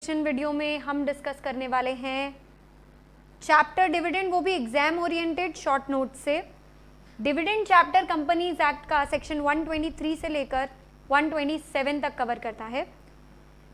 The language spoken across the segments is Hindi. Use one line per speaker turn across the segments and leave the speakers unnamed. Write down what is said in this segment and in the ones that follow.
सेक्शन वीडियो में हम डिस्कस करने वाले हैं चैप्टर डिविडेंड, वो भी एग्जाम ओरिएंटेड शॉर्ट नोट से। डिविडेंड चैप्टर कंपनीज एक्ट का सेक्शन 123 से लेकर 127 तक कवर करता है।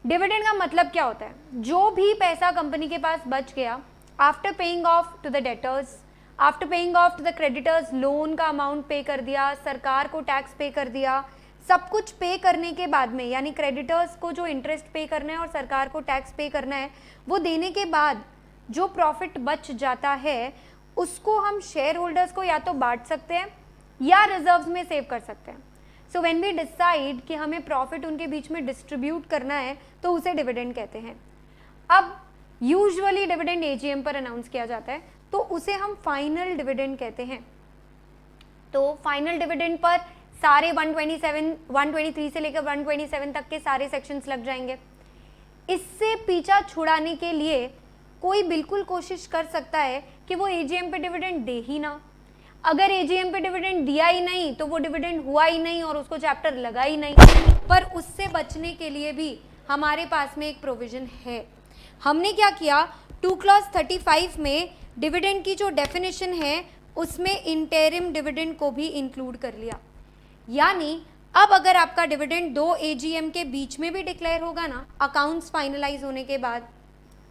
डिविडेंड का मतलब क्या होता है? जो भी पैसा कंपनी के पास बच गया after paying off to the debtors, after paying off to the creditors, loan का अमाउंट पे कर दिया, सरकार को टैक्स पे कर दिया, सब कुछ पे करने के बाद में, यानी क्रेडिटर्स को जो इंटरेस्ट पे करना है और सरकार को टैक्स पे करना है, वो देने के बाद जो प्रॉफिट बच जाता है उसको हम शेयर होल्डर्स को या तो बांट सकते हैं या रिजर्व्स में सेव कर सकते हैं। सो व्हेन वी डिसाइड कि हमें प्रॉफिट उनके बीच में डिस्ट्रीब्यूट करना है तो उसे डिविडेंड कहते हैं। अब यूजुअली डिविडेंड एजीएम पर अनाउंस किया जाता है तो उसे हम फाइनल डिविडेंड कहते हैं। तो फाइनल डिविडेंड पर सारे 123 से लेकर 127 तक के सारे सेक्शंस लग जाएंगे। इससे पीछा छुड़ाने के लिए कोई बिल्कुल कोशिश कर सकता है कि वो एजीएम पे डिविडेंड दे ही ना। अगर एजीएम पे डिविडेंड दिया ही नहीं तो वो डिविडेंड हुआ ही नहीं और उसको चैप्टर लगा ही नहीं। पर उससे बचने के लिए भी हमारे पास में एक प्रोविजन है। हमने क्या किया, 2 क्लॉज 35 में डिविडेंड की जो डेफिनेशन है उसमें इंटरिम डिविडेंड को भी इंक्लूड कर लिया। यानी अब अगर आपका डिविडेंड 2 एजीएम के बीच में भी डिक्लेयर होगा ना, अकाउंट्स फाइनलाइज होने के बाद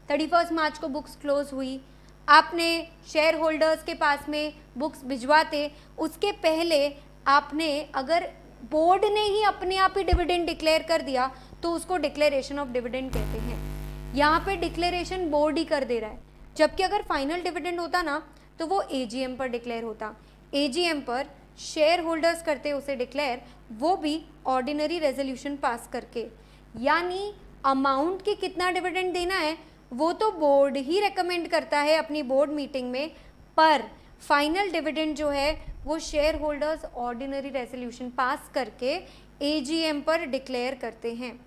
31 मार्च को बुक्स क्लोज हुई, आपने शेयर होल्डर्स के पास में बुक्स भिजवाते, उसके पहले आपने अगर बोर्ड ने ही अपने आप ही डिविडेंड डिक्लेयर कर दिया तो उसको डिक्लेरेशन ऑफ डिविडेंड कहते हैं। यहाँ पे डिक्लेरेशन बोर्ड ही कर दे रहा है, जबकि अगर फाइनल डिविडेंड होता ना तो वो एजीएम पर डिक्लेयर होता। एजीएम पर शेयर होल्डर्स करते उसे डिक्लेयर, वो भी ऑर्डिनरी रेजोल्यूशन पास करके। यानी अमाउंट की कितना डिविडेंड देना है वो तो बोर्ड ही रेकमेंड करता है अपनी बोर्ड मीटिंग में, पर फाइनल डिविडेंड जो है वो share holders ordinary resolution pass करके एजीएम पर डिक्लेयर करते हैं।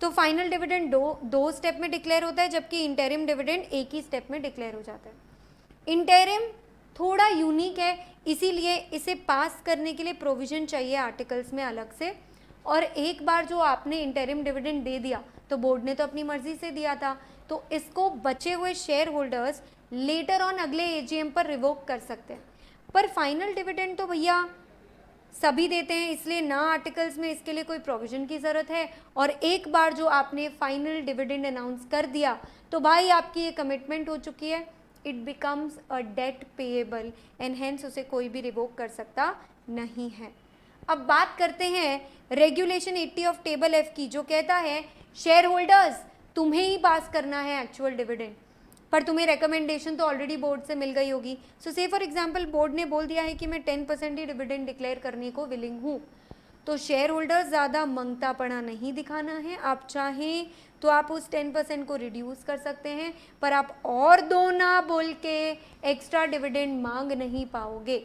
तो फाइनल डिविडेंड दो स्टेप में डिक्लेयर होता है, जबकि इंटरिम डिविडेंड एक ही स्टेप में डिक्लेयर हो जाता है। इंटरिम थोड़ा यूनिक है, इसीलिए इसे पास करने के लिए प्रोविजन चाहिए आर्टिकल्स में अलग से। और एक बार जो आपने इंटरिम डिविडेंड दे दिया तो बोर्ड ने तो अपनी मर्जी से दिया था, तो इसको बचे हुए शेयर होल्डर्स लेटर ऑन अगले एजीएम पर रिवोक कर सकते हैं। पर फाइनल डिविडेंड तो भैया सभी देते हैं, इसलिए ना आर्टिकल्स में इसके लिए कोई प्रोविजन की ज़रूरत है। और एक बार जो आपने फाइनल डिविडेंड अनाउंस कर दिया तो भाई आपकी ये कमिटमेंट हो चुकी है, it becomes a debt payable and hence उसे कोई भी रिवोक कर सकता नहीं है। अब बात करते हैं रेगुलेशन 80 ऑफ टेबल एफ की, जो कहता है शेयर होल्डर्स तुम्हें ही पास करना है एक्चुअल डिविडेंड, पर तुम्हें रिकमेंडेशन तो ऑलरेडी बोर्ड से मिल गई होगी। सो से फॉर एग्जांपल बोर्ड ने बोल दिया है कि मैं 10% ही डिविडेंड डिक्लेयर करने को विलिंग हूँ, तो शेयर होल्डर्स ज़्यादा मंगतापना नहीं दिखाना है। आप चाहें तो आप उस 10% को रिड्यूस कर सकते हैं, पर आप और दो ना बोल के एक्स्ट्रा डिविडेंड मांग नहीं पाओगे।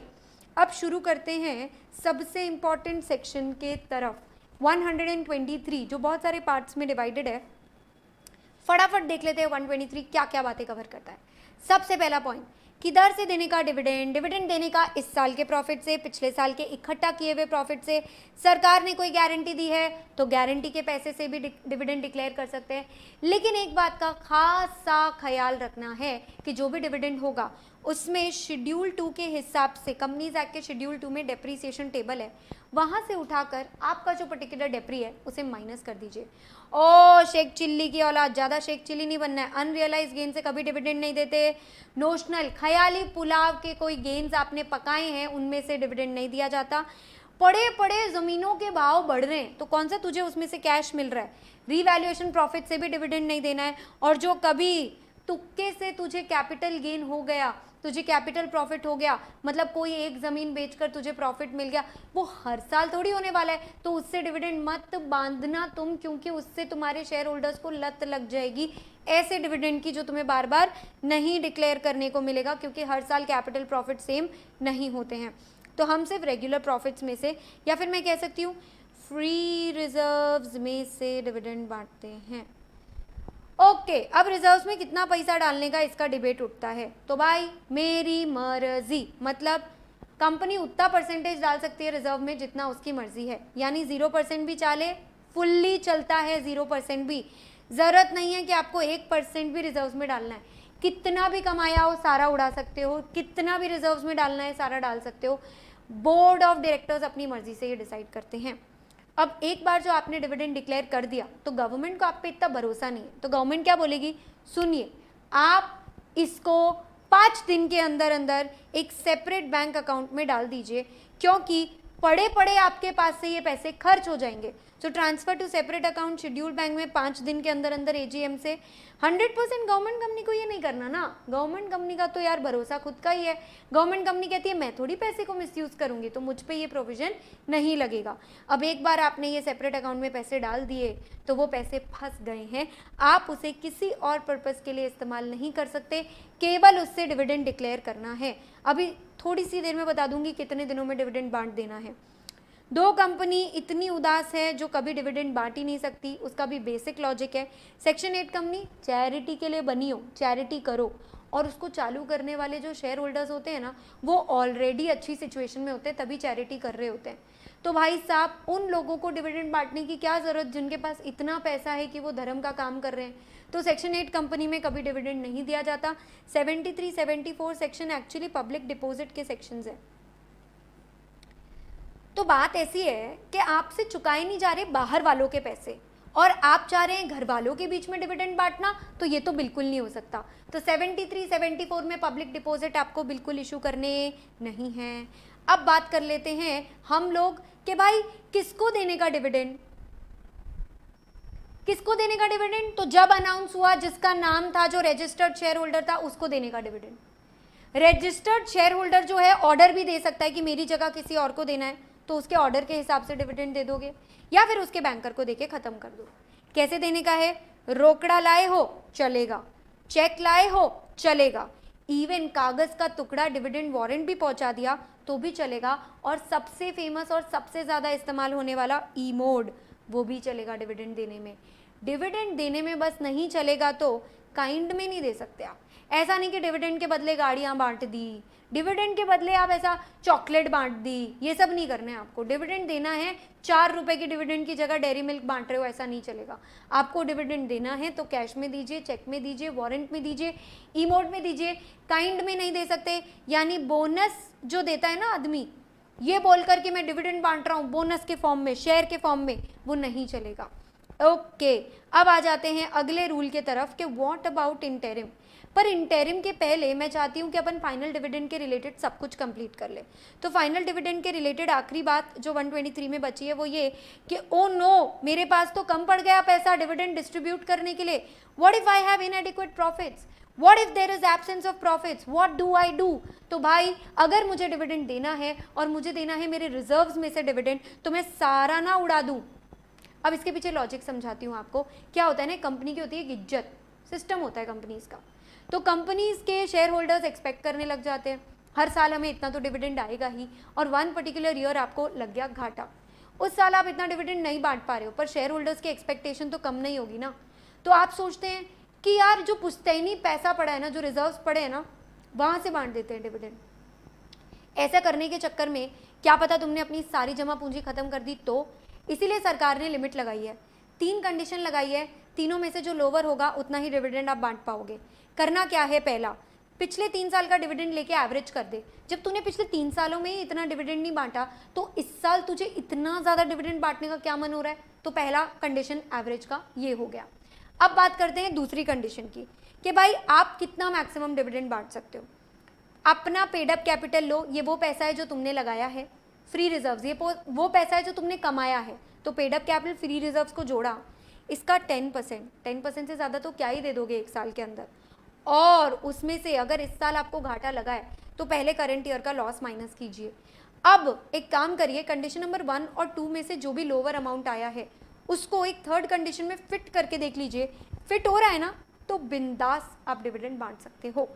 अब शुरू करते हैं सबसे इम्पॉर्टेंट सेक्शन के तरफ, 123 जो बहुत सारे पार्ट्स में डिवाइडेड है। फटाफट देख लेते हैं 123 क्या क्या बातें कवर करता है। सबसे पहला पॉइंट, किधर से देने का डिविडेंड, डिविडेंड देने का इस साल के प्रॉफिट से, पिछले साल के इकट्ठा किए हुए प्रॉफिट से। सरकार ने कोई गारंटी दी है तो गारंटी के पैसे से भी डिविडेंड डिक्लेयर कर सकते हैं। लेकिन एक बात का खास सा ख्याल रखना है कि जो भी डिविडेंड होगा उसमें शेड्यूल 2 के हिसाब से, कंपनीज एक्ट के शेड्यूल 2 में डेप्रीसिएशन टेबल है, वहाँ से उठाकर आपका जो पर्टिकुलर डेप्री है उसे माइनस कर दीजिए। ओ शेख चिल्ली की औलाद, ज़्यादा शेख चिल्ली नहीं बनना है। अनरियलाइज गेन से कभी डिविडेंड नहीं देते। नोशनल ख्याली पुलाव के कोई गेन्स आपने पकाए हैं उनमें से डिविडेंड नहीं दिया जाता। पड़े पड़े ज़मीनों के भाव बढ़ रहे हैं तो कौन सा तुझे उसमें से कैश मिल रहा है, रीवैल्यूएशन प्रॉफिट से भी डिविडेंड नहीं देना है। और जो कभी तुक्के से तुझे कैपिटल गेन हो गया, तुझे कैपिटल प्रॉफिट हो गया, मतलब कोई एक ज़मीन बेचकर तुझे प्रॉफिट मिल गया, वो हर साल थोड़ी होने वाला है, तो उससे डिविडेंड मत बांधना तुम, क्योंकि उससे तुम्हारे शेयर होल्डर्स को लत लग जाएगी ऐसे डिविडेंड की जो तुम्हें बार बार नहीं डिक्लेयर करने को मिलेगा, क्योंकि हर साल कैपिटल प्रॉफिट सेम नहीं होते हैं। तो हम सिर्फ रेगुलर प्रॉफिट्स में से, या फिर मैं कह सकती हूँ फ्री रिजर्व्स में से डिविडेंड बांटते हैं। ओके, अब रिजर्व्स में कितना पैसा डालने का इसका डिबेट उठता है। तो भाई मेरी मर्जी, मतलब कंपनी उतना परसेंटेज डाल सकती है रिजर्व में जितना उसकी मर्जी है, यानी 0% भी चाले, फुल्ली चलता है 0% भी। ज़रूरत नहीं है कि आपको 1% भी रिजर्व्स में डालना है, कितना भी कमाया हो सारा उड़ा सकते हो, कितना भी रिजर्व्स में डालना है सारा डाल सकते हो। बोर्ड ऑफ डायरेक्टर्स अपनी मर्जी से ये डिसाइड करते हैं। अब एक बार जो आपने डिविडेंड डिक्लेयर कर दिया तो गवर्नमेंट को आप पे इतना भरोसा नहीं है, तो गवर्नमेंट क्या बोलेगी, सुनिए आप इसको 5 दिन के अंदर अंदर एक सेपरेट बैंक अकाउंट में डाल दीजिए, क्योंकि पड़े पड़े आपके पास से ये पैसे खर्च हो जाएंगे। So transfer to separate account schedule bank में 5 दिन के अंदर अंदर एजीएम से। 100% गवर्नमेंट कंपनी को ये नहीं करना ना, गवर्नमेंट कंपनी का तो यार भरोसा खुद का ही है। गवर्नमेंट कंपनी कहती है मैं थोड़ी पैसे को मिसयूज करूंगी, तो मुझ पे ये प्रोविजन नहीं लगेगा। अब एक बार आपने ये सेपरेट अकाउंट में पैसे डाल दिए तो वो पैसे फंस गए हैं, आप उसे किसी और पर्पस के लिए इस्तेमाल नहीं कर सकते, केवल उससे डिविडेंड डिक्लेयर करना है। अभी थोड़ी सी देर में बता दूंगी कितने दिनों में डिविडेंड बांट देना है। दो कंपनी इतनी उदास है जो कभी डिविडेंड बांट ही नहीं सकती, उसका भी बेसिक लॉजिक है। सेक्शन 8 कंपनी चैरिटी के लिए बनी हो, चैरिटी करो, और उसको चालू करने वाले जो शेयर होल्डर्स होते हैं ना, वो ऑलरेडी अच्छी सिचुएशन में होते हैं तभी चैरिटी कर रहे होते हैं। तो भाई साहब उन लोगों को डिविडेंड बांटने की क्या ज़रूरत जिनके पास इतना पैसा है कि वो धर्म का काम कर रहे हैं। तो सेक्शन 8 कंपनी में कभी डिविडेंड नहीं दिया जाता। 73, 74 सेक्शन एक्चुअली पब्लिक डिपॉजिट के सेक्शंस हैं। तो बात ऐसी है कि आपसे चुकाए नहीं जा रहे बाहर वालों के पैसे और आप चाह रहे हैं घर वालों के बीच में डिविडेंड बांटना, तो ये तो बिल्कुल नहीं हो सकता। तो 73, 74 में पब्लिक डिपॉजिट आपको बिल्कुल इशू करने नहीं हैं। अब बात कर लेते हैं हम लोग कि भाई किसको देने का डिविडेंड, किसको देने का डिविडेंड, तो जब अनाउंस हुआ जिसका नाम था जो रजिस्टर्ड शेयर होल्डर था उसको देने का डिविडेंड। रजिस्टर्ड शेयर होल्डर जो है ऑर्डर भी दे सकता है कि मेरी जगह किसी और को देना है, तो उसके ऑर्डर के हिसाब से डिविडेंड दे दोगे, या फिर उसके बैंकर को देके खत्म कर दो। कैसे देने का है, रोकड़ा लाए हो चलेगा, चेक लाए हो चलेगा, इवन कागज का टुकड़ा डिविडेंड वारंट भी पहुंचा दिया तो भी चलेगा, और सबसे फेमस और सबसे ज्यादा इस्तेमाल होने वाला ई मोड, वो भी चलेगा डिविडेंड देने में। डिविडेंड देने में बस नहीं चलेगा तो काइंड में नहीं दे सकते आप। ऐसा नहीं कि डिविडेंड के बदले गाड़ियां बांट दी, डिविडेंड के बदले आप ऐसा चॉकलेट बांट दी, ये सब नहीं करना है आपको। डिविडेंड देना है, 4 रुपए की डिविडेंड की जगह डेयरी मिल्क बांट रहे हो ऐसा नहीं चलेगा। आपको डिविडेंड देना है तो कैश में दीजिए, चेक में दीजिए, वारंट में दीजिए, ई मोड में दीजिए, काइंड में नहीं दे सकते। यानी बोनस जो देता है ना आदमी, ये बोलकर कि मैं डिविडेंड बांट रहा हूँ बोनस के फॉर्म में, शेयर के फॉर्म में, वो नहीं चलेगा। ओके, अब आ जाते हैं अगले रूल के तरफ कि व्हाट अबाउट इंटरिम। पर इंटरिम के पहले मैं चाहती हूँ कि अपन फाइनल डिविडेंड के रिलेटेड सब कुछ कंप्लीट कर ले। तो फाइनल डिविडेंड के रिलेटेड आखिरी बात जो 123 में बची है वो ये कि ओ नो, मेरे पास तो कम पड़ गया पैसा डिविडेंड डिस्ट्रीब्यूट करने के लिए। What if I have inadequate profits, what if there is absence of profits, what do I do. तो भाई अगर मुझे डिविडेंड देना है और मुझे देना है मेरे रिजर्व्स में से डिविडेंड, तो मैं सारा ना उड़ा दूँ। अब इसके पीछे लॉजिक समझाती हूँ आपको। क्या होता है ना, कंपनी की होती है इज्जत, सिस्टम होता है कंपनीज का। तो कंपनीज के शेयर होल्डर्स एक्सपेक्ट करने लग जाते हैं हर साल हमें इतना तो डिविडेंड आएगा ही, और वन पर्टिकुलर ईयर आपको लग गया घाटा, उस साल आप इतना डिविडेंड नहीं बांट पा रहे हो, पर शेयर होल्डर्स की एक्सपेक्टेशन तो कम नहीं होगी ना। तो आप सोचते हैं कि यार जो पुश्तैनी पैसा पड़ा है ना, जो रिजर्व्स पड़े हैं ना, वहाँ से बांट देते हैं डिविडेंड। ऐसा करने के चक्कर में क्या पता तुमने अपनी सारी जमा पूंजी खत्म कर दी, तो इसीलिए सरकार ने लिमिट लगाई है, 3 कंडीशन लगाई है, तीनों में से जो लोअर होगा उतना ही डिविडेंड आप बांट पाओगे। करना क्या है, पहला, पिछले 3 साल का डिविडेंड लेके एवरेज कर दे। जब तूने पिछले 3 सालों में ही इतना डिविडेंड नहीं बांटा तो इस साल तुझे इतना ज़्यादा डिविडेंड बांटने का क्या मन हो रहा है। तो पहला कंडीशन एवरेज का ये हो गया। अब बात करते हैं दूसरी कंडीशन की कि भाई आप कितना मैक्सिमम डिविडेंड बांट सकते हो। अपना पेड अप कैपिटल लो, ये वो पैसा है जो तुमने लगाया है, फ्री रिजर्व्स ये वो पैसा है जो तुमने कमाया है, तो paid up capital free reserves को जोड़ा, इसका 10% से ज़्यादा तो क्या ही दे दोगे एक साल के अंदर। और उसमें से अगर इस साल आपको घाटा लगा है तो पहले करंट ईयर का लॉस माइनस कीजिए। अब एक काम करिए, कंडीशन नंबर 1 और 2 में से जो भी लोअर अमाउंट आया है उसको एक थर्ड कंडीशन में फिट करके देख लीजिए, फिट हो रहा है ना, तो बिंदास आप डिविडेंड बांट सकते हो।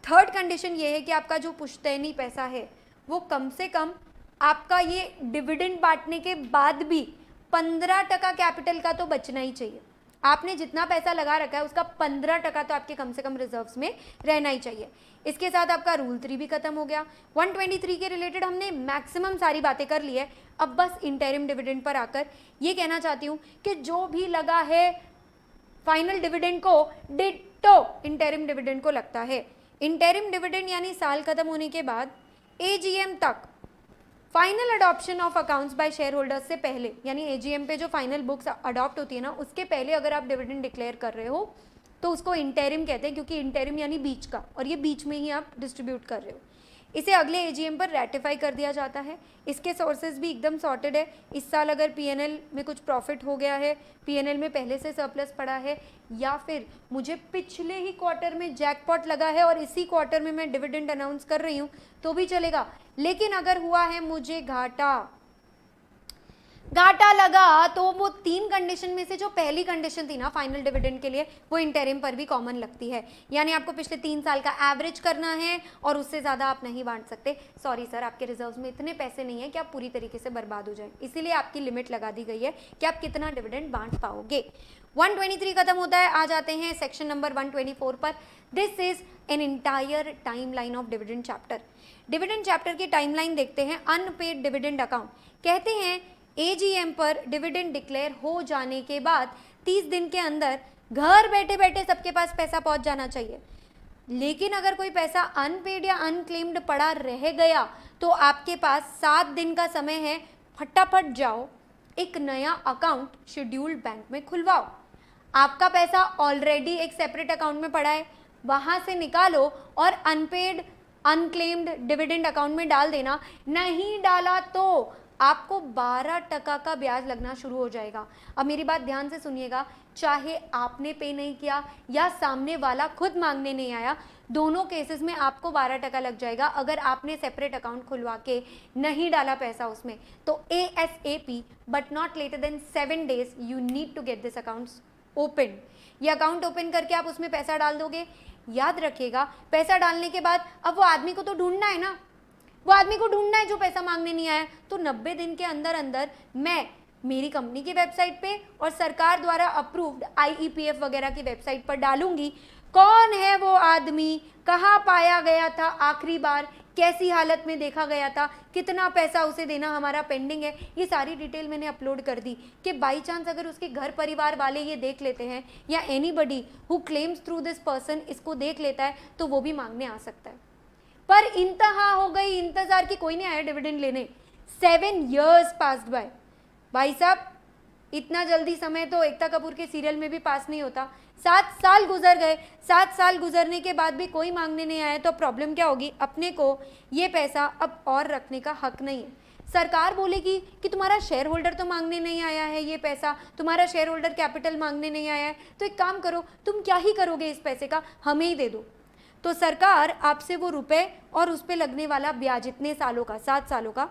थर्ड कंडीशन ये है कि आपका जो पुश्तैनी पैसा है वो कम से कम आपका ये डिविडेंड बांटने के बाद भी 15% कैपिटल का तो बचना ही चाहिए। आपने जितना पैसा लगा रखा है उसका 15% तो आपके कम से कम रिजर्व्स में रहना ही चाहिए। इसके साथ आपका रूल 3 भी खत्म हो गया। 123 के रिलेटेड हमने मैक्सिमम सारी बातें कर ली है। अब बस इंटरिम डिविडेंड पर आकर ये कहना चाहती हूँ कि जो भी लगा है फाइनल डिविडेंड को डिट्टो इंटरिम डिविडेंड को लगता है। इंटरिम डिविडेंड यानी साल खत्म होने के बाद एजीएम तक final adoption of accounts by share holders से पहले, यानी एजीएम पे जो फाइनल बुक्स अडॉप्ट होती है ना, उसके पहले अगर आप डिविडेंड डिक्लेयर कर रहे हो तो उसको इंटरिम कहते हैं, क्योंकि इंटरिम यानी बीच का, और ये बीच में ही आप डिस्ट्रीब्यूट कर रहे हो। इसे अगले एजीएम पर रेटिफाई कर दिया जाता है। इसके सोर्सेज भी एकदम सॉर्टेड है। इस साल अगर पीएनएल में कुछ प्रॉफिट हो गया है, पीएनएल में पहले से सरप्लस पड़ा है, या फिर मुझे पिछले ही क्वार्टर में जैकपॉट लगा है और इसी क्वार्टर में मैं डिविडेंड अनाउंस कर रही हूँ तो भी चलेगा। लेकिन अगर हुआ है मुझे घाटा लगा, तो वो 3 कंडीशन में से जो पहली कंडीशन थी ना फाइनल डिविडेंड के लिए, वो इंटरिम पर भी कॉमन लगती है। यानी आपको पिछले 3 साल का एवरेज करना है और उससे ज़्यादा आप नहीं बांट सकते। सॉरी सर, आपके रिजर्व्स में इतने पैसे नहीं है कि आप पूरी तरीके से बर्बाद हो जाए, इसीलिए आपकी लिमिट लगा दी गई है कि आप कितना डिविडेंड बांट पाओगे। 123 खत्म होता है, आ जाते हैं सेक्शन नंबर 124 पर। This is an entire timeline of dividend chapter. Dividend chapter की टाइमलाइन देखते हैं। अनपेड डिविडेंड अकाउंट कहते हैं एजीएम पर डिविडेंड डिक्लेयर हो जाने के बाद 30 दिन के अंदर घर बैठे बैठे सबके पास पैसा पहुंच जाना चाहिए। लेकिन अगर कोई पैसा अनपेड या अनक्लेम्ड पड़ा रह गया तो आपके पास 7 दिन का समय है, फटाफट जाओ एक नया अकाउंट शेड्यूल्ड बैंक में खुलवाओ। आपका पैसा ऑलरेडी एक सेपरेट अकाउंट में पड़ा है, वहां से निकालो और अनपेड अनक्लेम्ड डिविडेंड अकाउंट में डाल देना। नहीं डाला तो आपको 12% का ब्याज लगना शुरू हो जाएगा। अब मेरी बात ध्यान से सुनिएगा, चाहे आपने पे नहीं किया या सामने वाला खुद मांगने नहीं आया, दोनों केसेस में आपको 12% लग जाएगा। अगर आपने सेपरेट अकाउंट खुलवा के नहीं डाला पैसा उसमें, तो ASAP but not later than 7 days you need to get this accounts open. ये अकाउंट ओपन करके आप उसमें पैसा डाल दोगे। याद रखिएगा, पैसा डालने के बाद अब वो आदमी को तो ढूंढना है ना, वो आदमी को ढूंढना है जो पैसा मांगने नहीं आया। तो 90 दिन के अंदर अंदर मैं मेरी कंपनी की वेबसाइट पे और सरकार द्वारा अप्रूव्ड IEPF वगैरह की वेबसाइट पर डालूंगी कौन है वो आदमी, कहाँ पाया गया था आखिरी बार, कैसी हालत में देखा गया था, कितना पैसा उसे देना हमारा पेंडिंग है। ये सारी डिटेल मैंने अपलोड कर दी कि बाई चांस अगर उसके घर परिवार वाले ये देख लेते हैं या anybody who claims through this person इसको देख लेता है तो वो भी मांगने आ सकता है। पर इंतहा हो गई, इंतजार की, कोई नहीं आया डिविडेंड लेने। 7 years पास्ड बाय। भाई साहब, इतना जल्दी समय तो एकता कपूर के सीरियल में भी पास नहीं होता। 7 साल गुजर गए, 7 साल गुजरने के बाद भी कोई मांगने नहीं आया, तो प्रॉब्लम क्या होगी, अपने को ये पैसा अब और रखने का हक नहीं है। सरकार बोलेगी कि तुम्हारा शेयर होल्डर तो मांगने नहीं आया है ये पैसा, तुम्हारा शेयर होल्डर कैपिटल मांगने नहीं आया है, तो एक काम करो, तुम क्या ही करोगे इस पैसे का, हमें ही दे दो। तो सरकार आपसे वो रुपए और उस पर लगने वाला ब्याज इतने सालों का, 7 सालों का,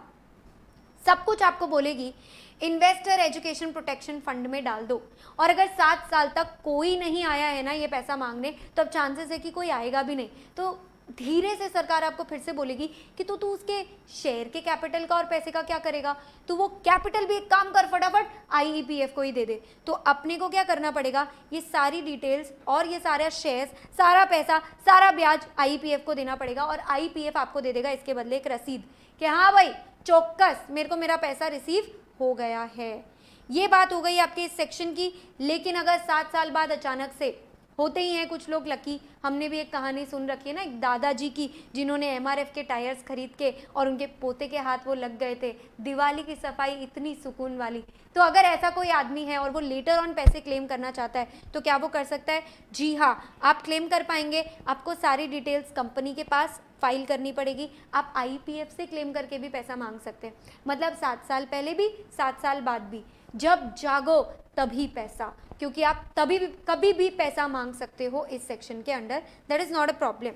सब कुछ आपको बोलेगी इन्वेस्टर एजुकेशन प्रोटेक्शन फंड में डाल दो। और अगर 7 साल तक कोई नहीं आया है ना ये पैसा मांगने, तो अब चांसेस है कि कोई आएगा भी नहीं। तो धीरे से सरकार आपको फिर से बोलेगी कि तू उसके शेयर के कैपिटल का और पैसे का क्या करेगा, तो वो कैपिटल भी एक काम कर, फटाफट IEPF को ही दे दे। तो अपने को क्या करना पड़ेगा, ये सारी डिटेल्स और ये सारा शेयर्स, सारा पैसा, सारा ब्याज IEPF को देना पड़ेगा। और IEPF आपको दे देगा इसके बदले एक रसीद कि हाँ भाई चौक्कस मेरे को मेरा पैसा रिसीव हो गया है। ये बात हो गई आपके इस सेक्शन की। लेकिन अगर 7 साल बाद अचानक से, होते ही हैं कुछ लोग लकी, हमने भी एक कहानी सुन रखी है ना एक दादाजी की, जिन्होंने MRF के टायर्स खरीद के और उनके पोते के हाथ वो लग गए थे, दिवाली की सफाई इतनी सुकून वाली। तो अगर ऐसा कोई आदमी है और वो लेटर ऑन पैसे क्लेम करना चाहता है तो क्या वो कर सकता है? जी हाँ, आप क्लेम कर पाएंगे। आपको सारी डिटेल्स कंपनी के पास फाइल करनी पड़ेगी। आप IEPF से क्लेम करके भी पैसा मांग सकते हैं। मतलब 7 साल पहले भी, 7 साल बाद भी, जब जागो तभी पैसा, क्योंकि आप तभी भी कभी भी पैसा मांग सकते हो इस सेक्शन के under. That is not a problem.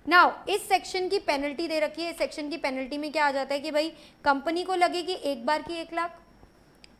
Now इस सेक्शन की पेनल्टी दे रखी है। इस सेक्शन की पेनल्टी में क्या आ जाता है कि भाई कंपनी को लगेगी एक बार की 1 लाख,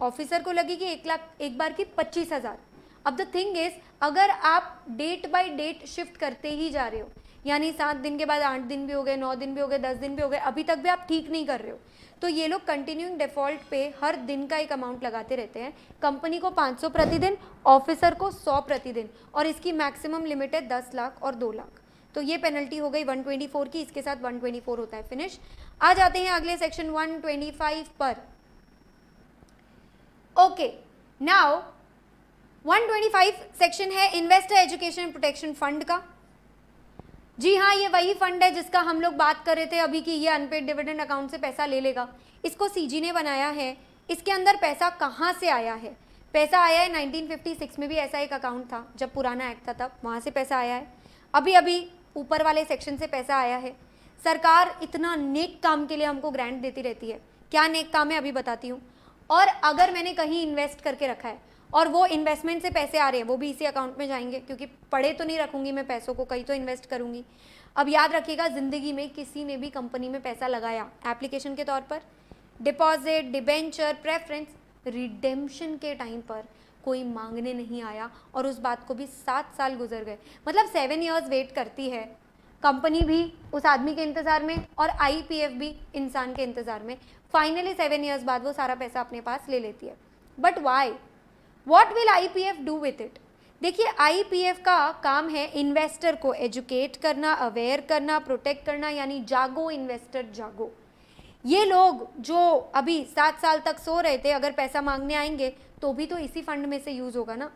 ऑफिसर को लगेगी 1 लाख, एक बार की 25,000। अब द थिंग इज, अगर आप डेट बाय डेट शिफ्ट करते ही जा रहे हो, यानी 7 दिन के बाद 8 दिन भी हो गए, 9 दिन भी हो गए, 10 दिन भी हो गए, अभी तक भी आप ठीक नहीं कर रहे हो, तो ये लोग कंटिन्यूइंग डिफॉल्ट पे हर दिन का एक अमाउंट लगाते रहते हैं। कंपनी को 500 प्रतिदिन, ऑफिसर को 100 प्रतिदिन, और इसकी मैक्सिमम लिमिट है 10 लाख और 2 लाख। तो ये पेनल्टी हो गई 124 की, इसके साथ 124 होता है फिनिश। आ जाते हैं अगले सेक्शन 125 पर। ओके, नाउ 125 सेक्शन है इन्वेस्टर एजुकेशन प्रोटेक्शन फंड का। जी हाँ, ये वही फंड है जिसका हम लोग बात कर रहे थे अभी कि ये अनपेड डिविडेंड अकाउंट से पैसा ले लेगा। इसको सीजी ने बनाया है। इसके अंदर पैसा कहाँ से आया है? पैसा आया है 1956 में भी ऐसा एक अकाउंट था, जब पुराना एक्ट था तब वहाँ से पैसा आया है। अभी अभी ऊपर वाले सेक्शन से पैसा आया है। सरकार इतना नेक काम के लिए हमको ग्रांट देती रहती है। क्या नेक काम है अभी बताती हूँ। और अगर मैंने कहीं इन्वेस्ट करके रखा है और वो इन्वेस्टमेंट से पैसे आ रहे हैं, वो भी इसी अकाउंट में जाएंगे, क्योंकि पड़े तो नहीं रखूंगी मैं पैसों को, कहीं तो इन्वेस्ट करूंगी। अब याद रखिएगा, ज़िंदगी में किसी ने भी कंपनी में पैसा लगाया एप्लीकेशन के तौर पर, डिपॉजिट, डिबेंचर, प्रेफरेंस, रिडेम्पशन के टाइम पर कोई मांगने नहीं आया और उस बात को भी 7 साल गुजर गए। मतलब 7 ईयर्स वेट करती है कंपनी भी उस आदमी के इंतज़ार में और आईपीएफ भी इंसान के इंतज़ार में। फाइनली 7 ईयर्स बाद वो सारा पैसा अपने पास ले लेती है। But why? What will IPF do with it? देखिए, आईपीएफ का काम है इन्वेस्टर को एजुकेट करना, अवेयर करना, प्रोटेक्ट करना, यानी जागो इन्वेस्टर जागो। ये लोग जो अभी 7 साल तक सो रहे थे, अगर पैसा मांगने आएंगे तो भी तो इसी फंड में से यूज होगा ना।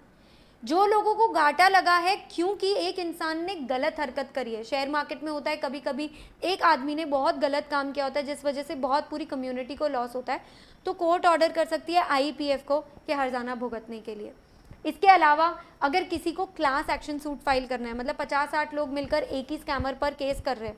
जो लोगों को घाटा लगा है क्योंकि एक इंसान ने गलत हरकत करी है। शेयर मार्केट में होता है कभी कभी एक आदमी ने बहुत गलत काम किया होता है जिस वजह से बहुत पूरी कम्युनिटी को लॉस होता है, तो कोर्ट ऑर्डर कर सकती है आईपीएफ को कि हर्जाना भुगतने के लिए। इसके अलावा अगर किसी को क्लास एक्शन सूट फाइल करना है, मतलब 50-60 लोग मिलकर एक ही स्कैमर पर केस कर रहे हैं,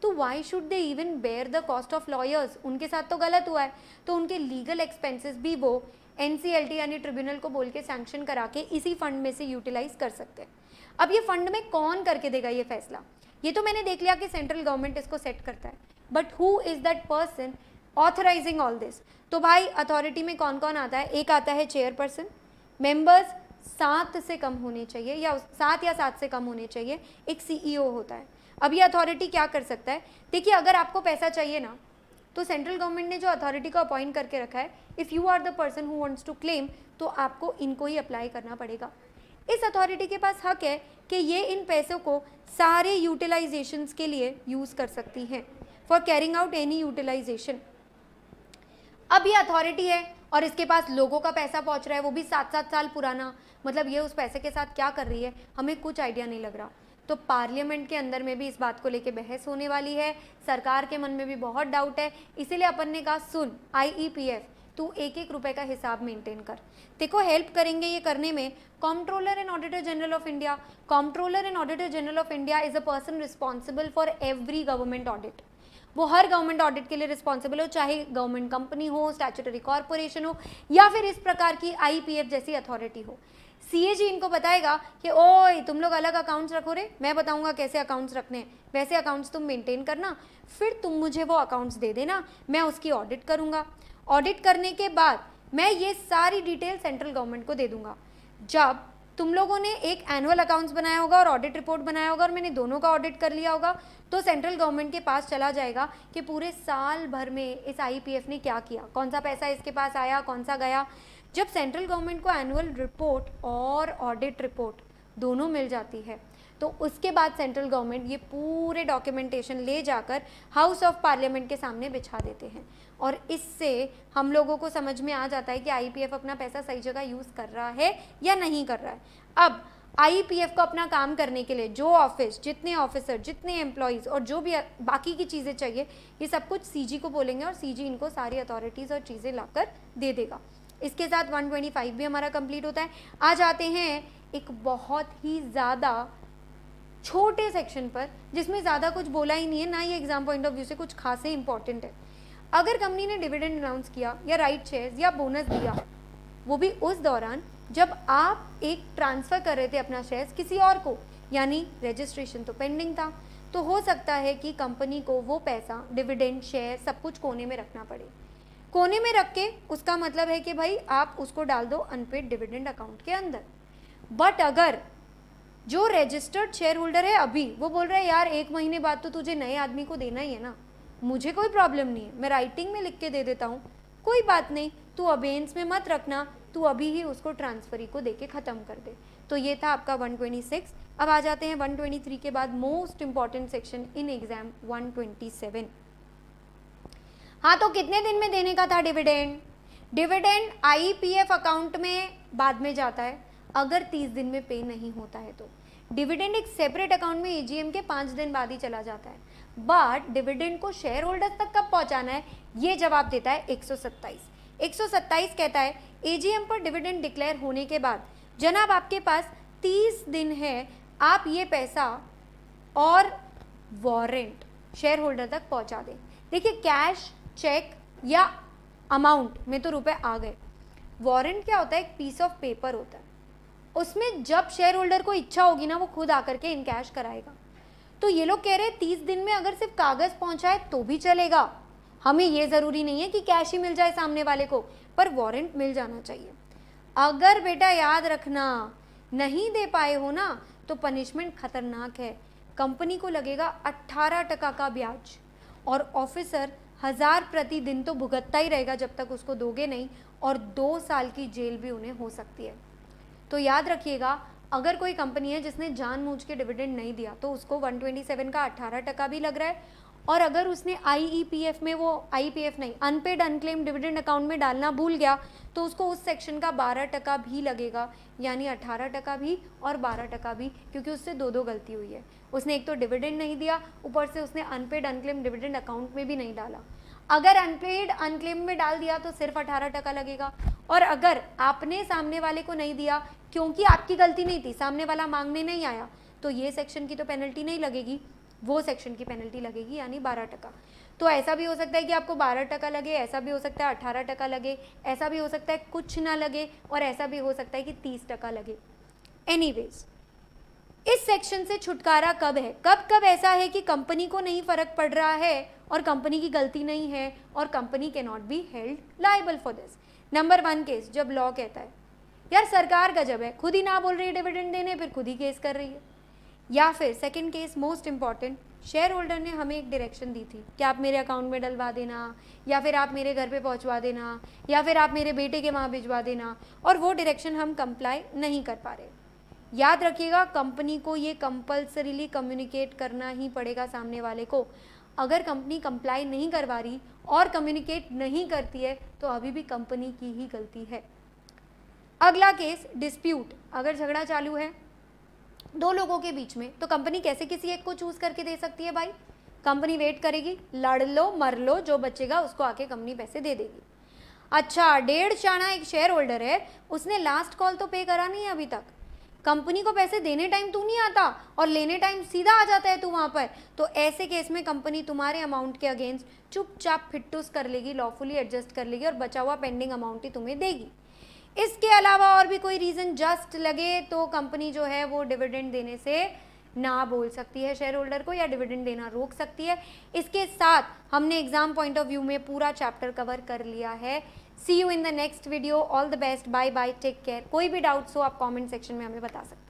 तो why should they even bear the cost of lawyers? उनके साथ तो गलत हुआ है, तो उनके लीगल एक्सपेंसेस भी वो एनसीएलटी यानी ट्रिब्यूनल को बोल के सैंक्शन करा के इसी फंड में से यूटिलाइज कर सकते हैं। अब ये फंड में कौन करके देगा ये फैसला? ये तो मैंने देख लिया कि सेंट्रल गवर्नमेंट इसको सेट करता है, but who is that person authorising all this? तो भाई अथॉरिटी में कौन कौन आता है? एक आता है चेयरपर्सन, मेंबर्स 7 से कम होने चाहिए या 7 से कम होने चाहिए, एक सीईओ होता है। अब ये अथॉरिटी क्या कर सकता है? देखिए, अगर आपको पैसा चाहिए ना, तो सेंट्रल गवर्नमेंट ने जो अथॉरिटी को अपॉइंट करके रखा है, if you are the person who wants to claim, तो आपको इनको ही अप्लाई करना पड़ेगा। इस अथॉरिटी के पास हक है कि ये इन पैसों को सारे यूटिलाइजेशंस के लिए यूज़ कर सकती हैं, for carrying out any utilisation. अब ये अथॉरिटी है और इसके पास लोगों का पैसा पहुंच रहा है, वो भी 7-7 साल पुराना। मतलब ये उस पैसे के साथ क्या कर रही है, हमें कुछ आइडिया नहीं लग रहा। तो पार्लियामेंट के अंदर में भी इस बात को लेके बहस होने वाली है, सरकार के मन में भी बहुत डाउट है। इसीलिए अपन ने कहा, सुन आईईपीएफ, तू 1-1 रुपए का हिसाब मेंटेन कर। देखो, हेल्प करेंगे ये करने में controller and auditor general of India. Controller and auditor general of India is a person responsible for every government audit. वो हर गवर्नमेंट ऑडिट के लिए रिस्पॉन्सिबल हो, चाहे गवर्नमेंट कंपनी हो, स्टैट्यूटरी कॉर्पोरेशन हो, या फिर इस प्रकार की आईपीएफ जैसी अथॉरिटी हो। सीएजी इनको बताएगा कि ओए तुम लोग अलग अकाउंट्स रखो रे, मैं बताऊंगा कैसे अकाउंट्स रखने हैं, वैसे अकाउंट्स तुम मेंटेन करना, फिर तुम मुझे वो अकाउंट्स दे देना, मैं उसकी ऑडिट करूंगा। ऑडिट करने के बाद मैं ये सारी डिटेल सेंट्रल गवर्नमेंट को दे दूंगा। जब तुम लोगों ने एक एनुअल अकाउंट्स बनाया होगा और ऑडिट रिपोर्ट बनाया होगा और मैंने दोनों का ऑडिट कर लिया होगा, तो सेंट्रल गवर्नमेंट के पास चला जाएगा कि पूरे साल भर में इस आईपीएफ ने क्या किया, कौन सा पैसा इसके पास आया, कौन सा गया। जब सेंट्रल गवर्नमेंट को एनुअल रिपोर्ट और ऑडिट रिपोर्ट दोनों मिल जाती है, तो उसके बाद सेंट्रल गवर्नमेंट ये पूरे डॉक्यूमेंटेशन ले जाकर हाउस ऑफ पार्लियामेंट के सामने बिछा देते हैं, और इससे हम लोगों को समझ में आ जाता है कि आईपीएफ अपना पैसा सही जगह यूज़ कर रहा है या नहीं कर रहा है। अब आईपीएफ को अपना काम करने के लिए जो ऑफिस, जितने ऑफिसर, जितने एम्प्लॉयज़ और जो भी बाकी की चीज़ें चाहिए, ये सब कुछ सीजी को बोलेंगे और सीजी इनको सारी अथॉरिटीज़ और चीज़ें लाकर दे देगा। इसके साथ 125 भी हमारा कंप्लीट होता है। आ जाते हैं एक बहुत ही ज़्यादा छोटे सेक्शन पर, जिसमें ज़्यादा कुछ बोला ही नहीं है, ना ये एग्जाम पॉइंट ऑफ व्यू से कुछ खास ही इंपॉर्टेंट है। अगर कंपनी ने डिविडेंड अनाउंस किया या राइट शेयर्स या बोनस दिया, वो भी उस दौरान जब आप एक ट्रांसफ़र कर रहे थे अपना शेयर्स किसी और को, यानी रजिस्ट्रेशन तो पेंडिंग था, तो हो सकता है कि कंपनी को वो पैसा, डिविडेंड, शेयर, सब कुछ कोने में रखना पड़े। कोने में रख के उसका मतलब है कि भाई आप उसको डाल दो अनपेड डिविडेंड अकाउंट के अंदर। बट अगर जो रजिस्टर्ड शेयर होल्डर है अभी, वो बोल रहा है यार 1 महीने बाद तो तुझे नए आदमी को देना ही है ना, मुझे कोई प्रॉब्लम नहीं है, मैं राइटिंग में लिख के दे देता हूँ, कोई बात नहीं, तू अबेंस में मत रखना, तू अभी ही उसको ट्रांसफरी को दे के ख़त्म कर दे। तो ये था आपका 126। अब आ जाते हैं 123 के बाद most important section in exam 127। हाँ, तो कितने दिन में देने का था डिविडेंड? डिविडेंड आईपीएफ अकाउंट में बाद में जाता है। अगर 30 दिन में पे नहीं होता है तो डिविडेंड एक सेपरेट अकाउंट में एजीएम के 5 दिन बाद ही चला जाता है, बट डिविडेंड को शेयर होल्डर्स तक कब पहुंचाना है, ये जवाब देता है 127 कहता है एजीएम पर डिविडेंड डिक्लेयर होने के बाद जनाब आपके पास 30 दिन है, आप ये पैसा और वारंट शेयर होल्डर तक पहुंचा दें। देखिए कैश, चेक या अमाउंट में तो रुपए आ गए, वारंट क्या होता है, एक पीस ऑफ पेपर होता है, उसमें जब शेयर होल्डर को इच्छा होगी ना वो खुद आकर के इन कैश कराएगा। तो ये लोग कह रहे हैं 30 दिन में अगर सिर्फ कागज पहुंचाए तो भी चलेगा, हमें ये जरूरी नहीं है कि कैश ही मिल जाए सामने वाले को, पर वारंट मिल जाना चाहिए। अगर बेटा याद रखना नहीं दे पाए हो ना तो पनिशमेंट खतरनाक है, कंपनी को लगेगा 18% का ब्याज और ऑफिसर 1000 प्रति दिन तो भुगतता ही रहेगा जब तक उसको दोगे नहीं, और 2 साल की जेल भी उन्हें हो सकती है। तो याद रखिएगा अगर कोई कंपनी है जिसने जानबूझ के डिविडेंड नहीं दिया तो उसको 127 का 18% भी लग रहा है, और अगर उसने आईईपीएफ में वो आईपीएफ नहीं अनपेड अनक्लेम डिविडेंड अकाउंट में डालना भूल गया तो उसको उस सेक्शन का 12% भी लगेगा, यानी 18% भी और 12% भी, क्योंकि उससे दो गलती हुई है। उसने एक तो डिविडेंड नहीं दिया, ऊपर से उसने अनपेड अनक्लेम डिविडेंड अकाउंट में भी नहीं डाला। अगर अनपेड अनक्लेम में डाल दिया तो सिर्फ 18% लगेगा, और अगर आपने सामने वाले को नहीं दिया क्योंकि आपकी गलती नहीं थी, सामने वाला मांगने नहीं आया, तो ये सेक्शन की तो पेनल्टी नहीं लगेगी, वो सेक्शन की पेनल्टी लगेगी, यानी 12%। तो ऐसा भी हो सकता है कि आपको 12% लगे, ऐसा भी हो सकता है 18% लगे, ऐसा भी हो सकता है कुछ ना लगे, और ऐसा भी हो सकता है कि 30% लगे। एनीवेज, इस सेक्शन से छुटकारा कब है, कब ऐसा है कि कंपनी को नहीं फर्क पड़ रहा है और कंपनी की गलती नहीं है और company can not be held liable for this. Number 1 case, जब लॉ कहता है यार सरकार गजब है, खुद ही ना बोल रही है डिविडेंड देने, फिर खुद ही केस कर रही है। या फिर second case most important, share holder ने हमें एक डायरेक्शन दी थी कि आप मेरे अकाउंट में डलवा देना, या फिर आप मेरे घर पे पहुंचवा देना, या फिर आप मेरे बेटे के वहाँ भिजवा देना, और वो डायरेक्शन हम कंप्लाई नहीं कर पा रहे। याद रखिएगा कंपनी को ये कंपल्सरीली कम्युनिकेट करना ही पड़ेगा सामने वाले को। अगर कंपनी कंप्लाई नहीं करवा रही और कम्युनिकेट नहीं करती है तो अभी भी कंपनी की ही गलती है। अगला केस डिस्प्यूट, अगर झगड़ा चालू है 2 लोगों के बीच में तो कंपनी कैसे किसी एक को चूज करके दे सकती है भाई, कंपनी वेट करेगी, लड़ लो मर लो, जो बचेगा उसको आके कंपनी पैसे दे देगी। अच्छा, 1.5 चाणा एक शेयर होल्डर है, उसने लास्ट कॉल तो पे करा नहीं है अभी तक, कंपनी को पैसे देने टाइम तू नहीं आता और लेने टाइम सीधा आ जाता है तू वहाँ पर, तो ऐसे केस में कंपनी तुम्हारे अमाउंट के अगेंस्ट चुपचाप फिटूस कर लेगी, लॉफुली एडजस्ट कर लेगी और बचा हुआ पेंडिंग अमाउंट ही तुम्हें देगी। इसके अलावा और भी कोई रीज़न जस्ट लगे तो कंपनी जो है वो डिविडेंड देने से ना बोल सकती है शेयर होल्डर को, या डिविडेंड देना रोक सकती है। इसके साथ हमने एग्जाम पॉइंट ऑफ व्यू में पूरा चैप्टर कवर कर लिया है। See you in the next video, all the best, bye bye, take care. कोई भी डाउट्स हो आप कमेंट सेक्शन में हमें बता सकते हैं।